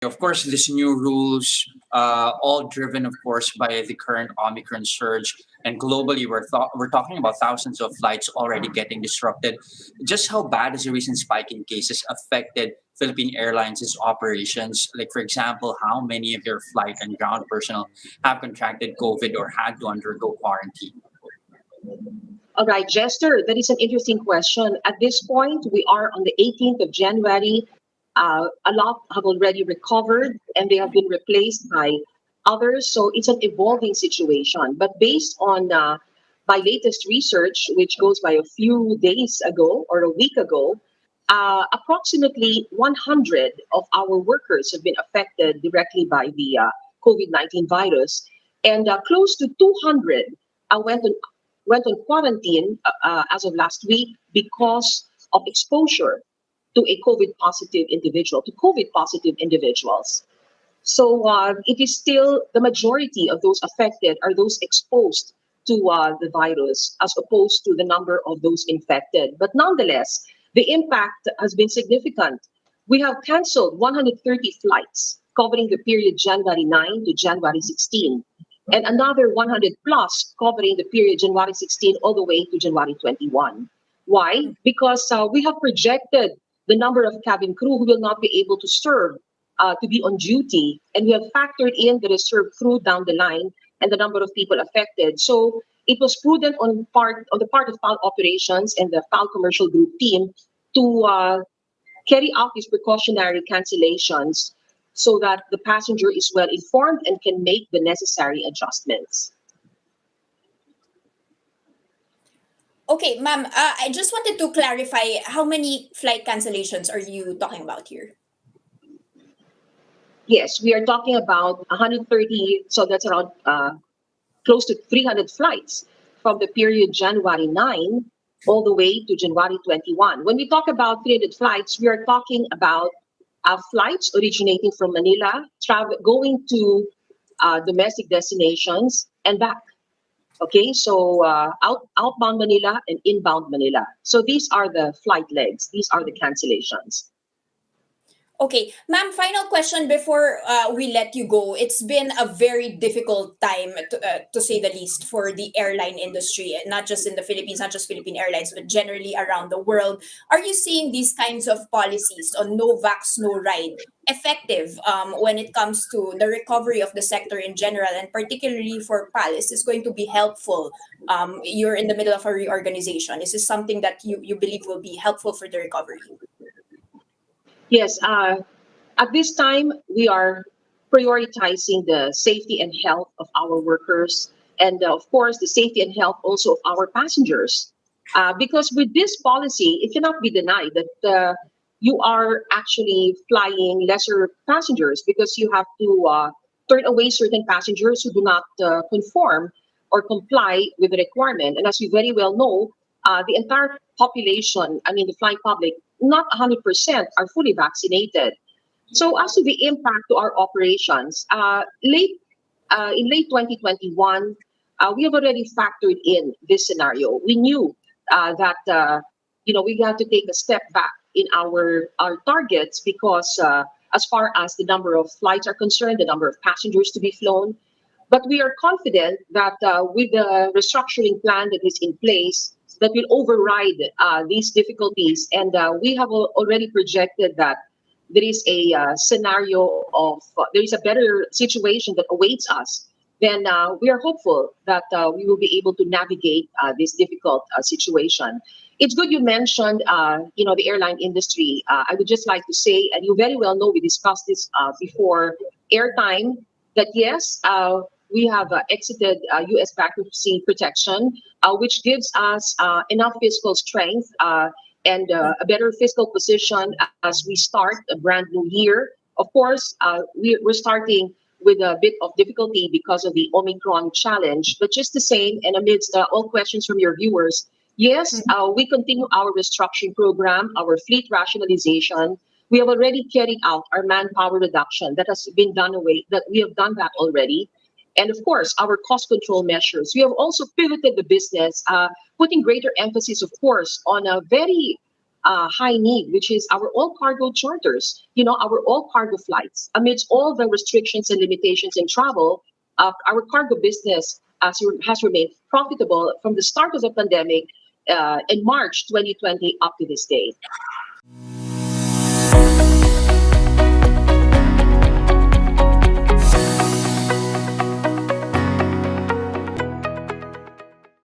Of course, these new rules, all driven, of course, by the current Omicron surge, and globally, we're talking about thousands of flights already getting disrupted. Just how bad has the recent spike in cases affected Philippine Airlines' operations? Like, for example, how many of your flight and ground personnel have contracted COVID or had to undergo quarantine? All right, Jester, that is an interesting question. At this point, we are on the 18th of January. A lot have already recovered and they have been replaced by others. So it's an evolving situation. But based on my latest research, which goes by a few days ago or a week ago, approximately 100 of our workers have been affected directly by the COVID-19 virus, and close to 200 went on quarantine as of last week because of exposure to a COVID positive individuals. So it is still the majority of those affected are those exposed to the virus as opposed to the number of those infected. But nonetheless, the impact has been significant. We have canceled 130 flights covering the period January 9 to January 16, and another 100 plus covering the period January 16 all the way to January 21. Why? Because we have projected the number of cabin crew who will not be able to serve to be on duty, and we have factored in the reserve crew down the line and the number of people affected. So it was prudent on the part of FAL operations and the FAL commercial group team to carry out these precautionary cancellations so that the passenger is well informed and can make the necessary adjustments. Okay, ma'am, I just wanted to clarify how many flight cancellations are you talking about here? Yes, we are talking about 130, so that's around close to 300 flights from the period January 9 all the way to January 21. When we talk about 300 flights, we are talking about flights originating from Manila, going to domestic destinations and back. Okay, so outbound Manila and inbound Manila. So these are the flight legs. These are the cancellations. Okay, ma'am, final question before we let you go. It's been a very difficult time, to say the least, for the airline industry, not just in the Philippines, not just Philippine Airlines, but generally around the world. Are you seeing these kinds of policies on no vax, no ride effective when it comes to the recovery of the sector in general, and particularly for PAL? Is this going to be helpful? You're in the middle of a reorganization. Is this something that you believe will be helpful for the recovery? Yes, at this time, we are prioritizing the safety and health of our workers and, of course, the safety and health also of our passengers. Because with this policy, it cannot be denied that you are actually flying lesser passengers because you have to turn away certain passengers who do not conform or comply with the requirement. And as you very well know, the entire population, I mean, the flying public, not 100% are fully vaccinated. So as to the impact to our operations, in late 2021, we have already factored in this scenario. We knew that we had to take a step back in our targets because as far as the number of flights are concerned, the number of passengers to be flown. But we are confident that with the restructuring plan that is in place, that will override these difficulties. And we have already projected that there is a scenario of, there is a better situation that awaits us. Then we are hopeful that we will be able to navigate this difficult situation. It's good you mentioned, the airline industry. I would just like to say, and you very well know, we discussed this before airtime, that yes, we have exited U.S. bankruptcy protection, which gives us enough fiscal strength and a better fiscal position as we start a brand new year. Of course, we're starting with a bit of difficulty because of the Omicron challenge, but just the same, and amidst all questions from your viewers, yes, we continue our restructuring program, our fleet rationalization. We have already carried out our manpower reduction that has been done away, that we have done that already. And of course, our cost control measures. We have also pivoted the business, putting greater emphasis, of course, on a very high need, which is our all cargo charters, you know, our all cargo flights. Amidst all the restrictions and limitations in travel, our cargo business has remained profitable from the start of the pandemic in March 2020 up to this day.